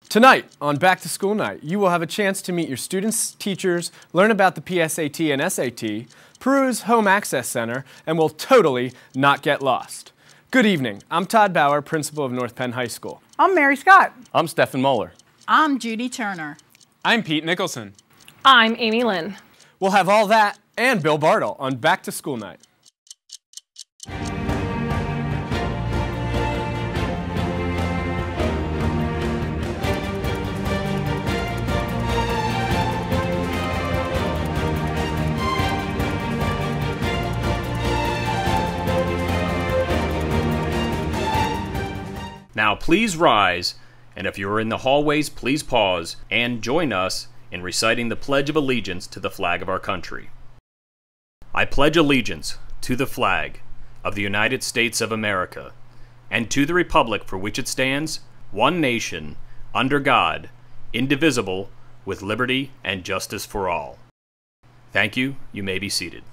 Tonight, on Back to School Night, you will have a chance to meet your students, teachers, learn about the PSAT and SAT, peruse Home Access Center, and will totally not get lost. Good evening. I'm Todd Bauer, principal of North Penn High School. I'm Mary Scott. I'm Stephen Moeller. I'm Judy Turner. I'm Pete Nicholson. I'm Amy Lynn. We'll have all that and Bill Bartle on Back to School Night. Now please rise, and if you are in the hallways, please pause and join us in reciting the Pledge of Allegiance to the flag of our country. I pledge allegiance to the flag of the United States of America and to the republic for which it stands, one nation, under God, indivisible, with liberty and justice for all. Thank you. You may be seated.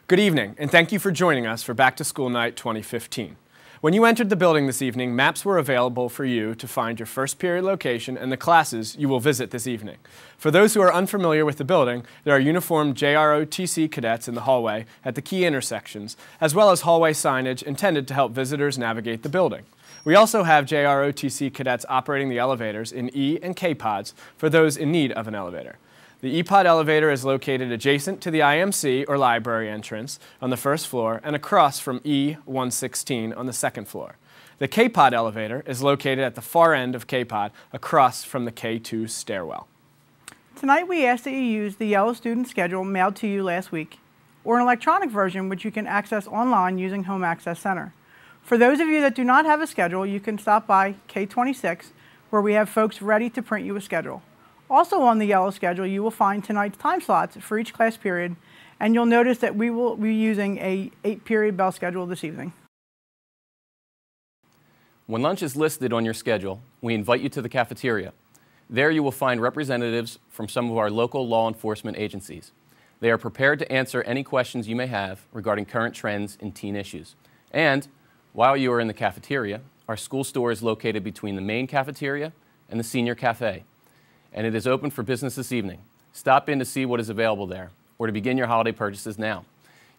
Good evening, and thank you for joining us for Back to School Night 2015. When you entered the building this evening, maps were available for you to find your first period location and the classes you will visit this evening. For those who are unfamiliar with the building, there are uniformed JROTC cadets in the hallway at the key intersections, as well as hallway signage intended to help visitors navigate the building. We also have JROTC cadets operating the elevators in E and K pods for those in need of an elevator. The E-Pod elevator is located adjacent to the IMC or library entrance on the first floor and across from E116 on the second floor. The K-Pod elevator is located at the far end of K-Pod across from the K2 stairwell. Tonight we ask that you use the yellow student schedule mailed to you last week, or an electronic version which you can access online using Home Access Center. For those of you that do not have a schedule, you can stop by K26 where we have folks ready to print you a schedule. Also on the yellow schedule, you will find tonight's time slots for each class period, and you'll notice that we will be using a 8-period bell schedule this evening. When lunch is listed on your schedule, we invite you to the cafeteria. There you will find representatives from some of our local law enforcement agencies. They are prepared to answer any questions you may have regarding current trends in teen issues. And while you are in the cafeteria, our school store is located between the main cafeteria and the senior cafe, and it is open for business this evening. Stop in to see what is available there, or to begin your holiday purchases now.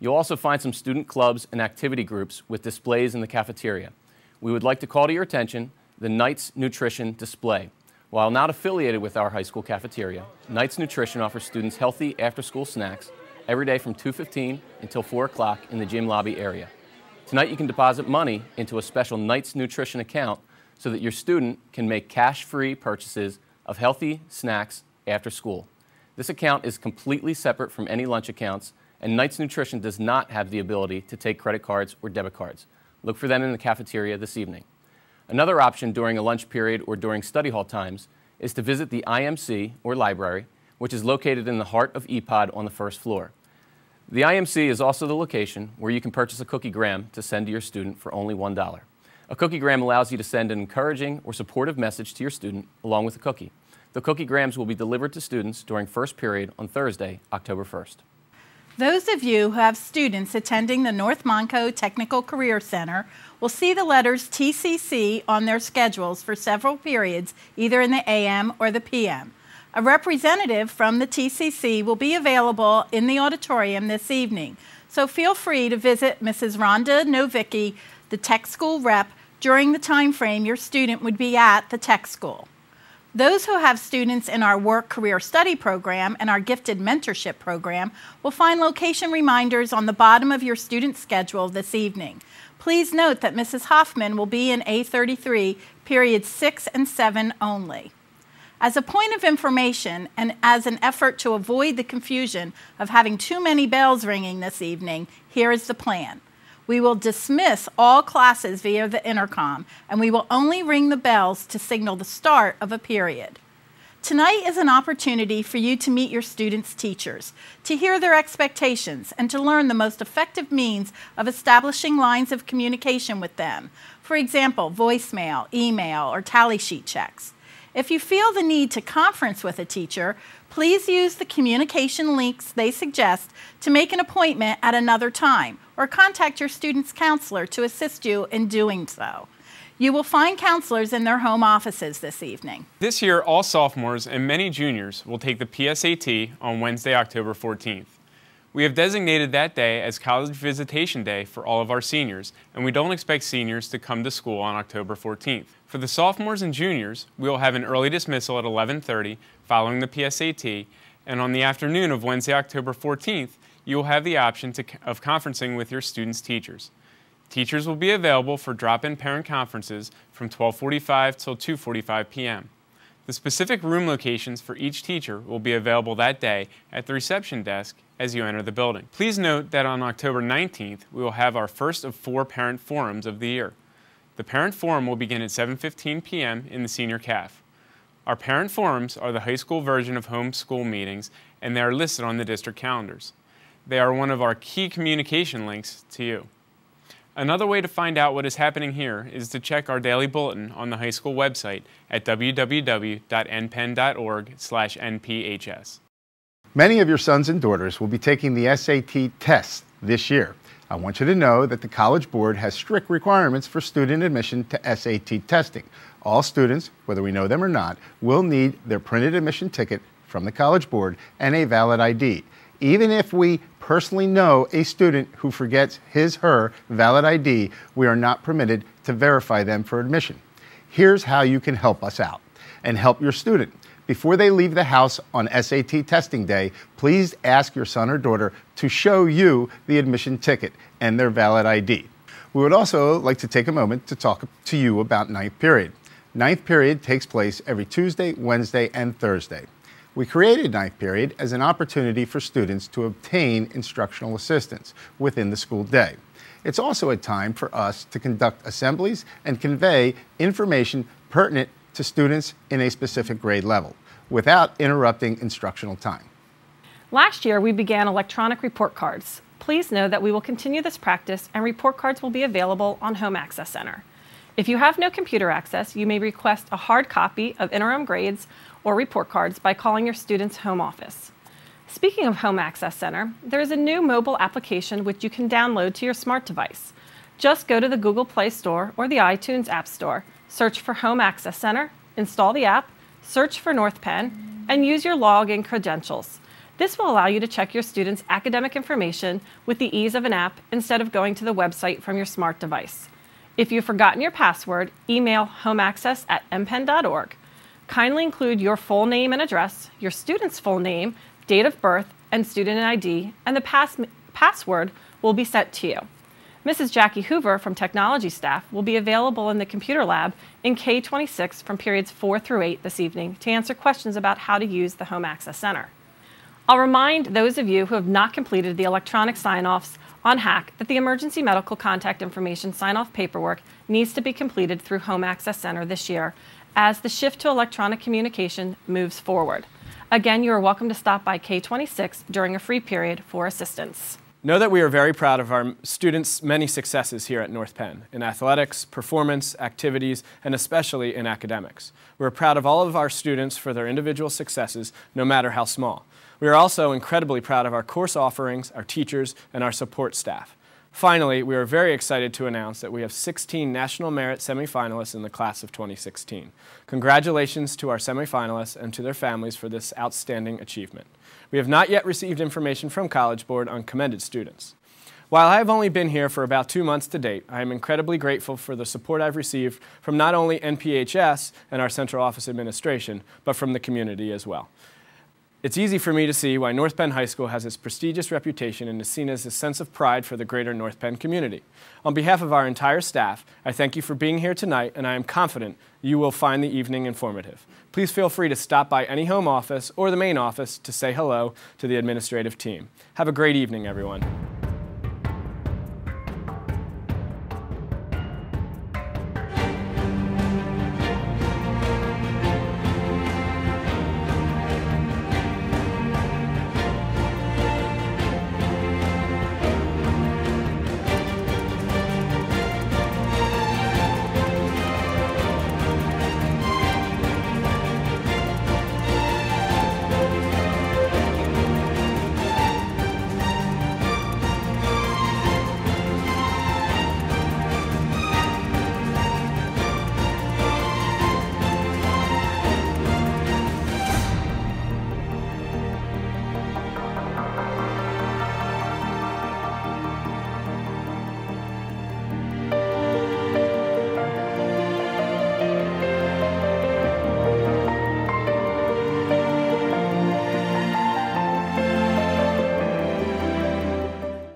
You'll also find some student clubs and activity groups with displays in the cafeteria. We would like to call to your attention the Knights Nutrition display. While not affiliated with our high school cafeteria, Knights Nutrition offers students healthy after-school snacks every day from 2:15 until 4 o'clock in the gym lobby area. Tonight you can deposit money into a special Knights Nutrition account so that your student can make cash-free purchases of healthy snacks after school. This account is completely separate from any lunch accounts, and Knights Nutrition does not have the ability to take credit cards or debit cards. Look for them in the cafeteria this evening. Another option during a lunch period or during study hall times is to visit the IMC or library, which is located in the heart of E-Pod on the first floor. The IMC is also the location where you can purchase a cookie gram to send to your student for only $1. A cookie gram allows you to send an encouraging or supportive message to your student along with a cookie. The cookie grams will be delivered to students during first period on Thursday, October 1st. Those of you who have students attending the North Monco Technical Career Center will see the letters TCC on their schedules for several periods, either in the AM or the PM. A representative from the TCC will be available in the auditorium this evening, so feel free to visit Mrs. Rhonda Novicki, the tech school rep, during the time frame your student would be at the tech school. Those who have students in our Work Career Study program and our Gifted Mentorship program will find location reminders on the bottom of your student schedule this evening. Please note that Mrs. Hoffman will be in A33, periods 6 and 7 only. As a point of information and as an effort to avoid the confusion of having too many bells ringing this evening, here is the plan. We will dismiss all classes via the intercom, and we will only ring the bells to signal the start of a period. Tonight is an opportunity for you to meet your students' teachers, to hear their expectations, and to learn the most effective means of establishing lines of communication with them. For example, voicemail, email, or tally sheet checks. If you feel the need to conference with a teacher, please use the communication links they suggest to make an appointment at another time, or contact your student's counselor to assist you in doing so. You will find counselors in their home offices this evening. This year, all sophomores and many juniors will take the PSAT on Wednesday, October 14th. We have designated that day as College Visitation Day for all of our seniors, and we don't expect seniors to come to school on October 14th. For the sophomores and juniors, we will have an early dismissal at 11:30 following the PSAT, and on the afternoon of Wednesday, October 14th, you will have the option of conferencing with your students' teachers. Teachers will be available for drop-in parent conferences from 12:45 till 2:45 p.m. The specific room locations for each teacher will be available that day at the reception desk as you enter the building. Please note that on October 19th, we will have our first of 4 parent forums of the year. The parent forum will begin at 7:15 p.m. in the senior caf. Our parent forums are the high school version of homeschool meetings, and they are listed on the district calendars. They are one of our key communication links to you. Another way to find out what is happening here is to check our daily bulletin on the high school website at www.npenn.org/NPHS. Many of your sons and daughters will be taking the SAT test this year. I want you to know that the College Board has strict requirements for student admission to SAT testing. All students, whether we know them or not, will need their printed admission ticket from the College Board and a valid ID. Even if we personally know a student who forgets his/her valid ID, we are not permitted to verify them for admission. Here's how you can help us out and help your student. Before they leave the house on SAT testing day, please ask your son or daughter to show you the admission ticket and their valid ID. We would also like to take a moment to talk to you about ninth period. Ninth period takes place every Tuesday, Wednesday, and Thursday. We created ninth period as an opportunity for students to obtain instructional assistance within the school day. It's also a time for us to conduct assemblies and convey information pertinent to students in a specific grade level without interrupting instructional time. Last year, we began electronic report cards. Please know that we will continue this practice and report cards will be available on Home Access Center. If you have no computer access, you may request a hard copy of interim grades or report cards by calling your student's home office. Speaking of Home Access Center, there is a new mobile application which you can download to your smart device. Just go to the Google Play Store or the iTunes App Store, search for Home Access Center, install the app, search for North Penn, and use your login credentials. This will allow you to check your students' academic information with the ease of an app instead of going to the website from your smart device. If you've forgotten your password, email homeaccess@npenn.org. Kindly include your full name and address, your student's full name, date of birth, and student ID, and the password will be sent to you. Mrs. Jackie Hoover from technology staff will be available in the computer lab in K26 from periods 4 through 8 this evening to answer questions about how to use the Home Access Center. I'll remind those of you who have not completed the electronic sign-offs on HACC that the emergency medical contact information sign-off paperwork needs to be completed through Home Access Center this year as the shift to electronic communication moves forward. Again, you are welcome to stop by K26 during a free period for assistance. Know that we are very proud of our students' many successes here at North Penn in athletics, performance, activities, and especially in academics. We're proud of all of our students for their individual successes, no matter how small. We are also incredibly proud of our course offerings, our teachers, and our support staff. Finally, we are very excited to announce that we have 16 National Merit semifinalists in the class of 2016. Congratulations to our semifinalists and to their families for this outstanding achievement. We have not yet received information from College Board on commended students. While I have only been here for about 2 months to date, I am incredibly grateful for the support I've received from not only NPHS and our central office administration, but from the community as well. It's easy for me to see why North Penn High School has its prestigious reputation and is seen as a sense of pride for the greater North Penn community. On behalf of our entire staff, I thank you for being here tonight, and I am confident you will find the evening informative. Please feel free to stop by any home office or the main office to say hello to the administrative team. Have a great evening, everyone.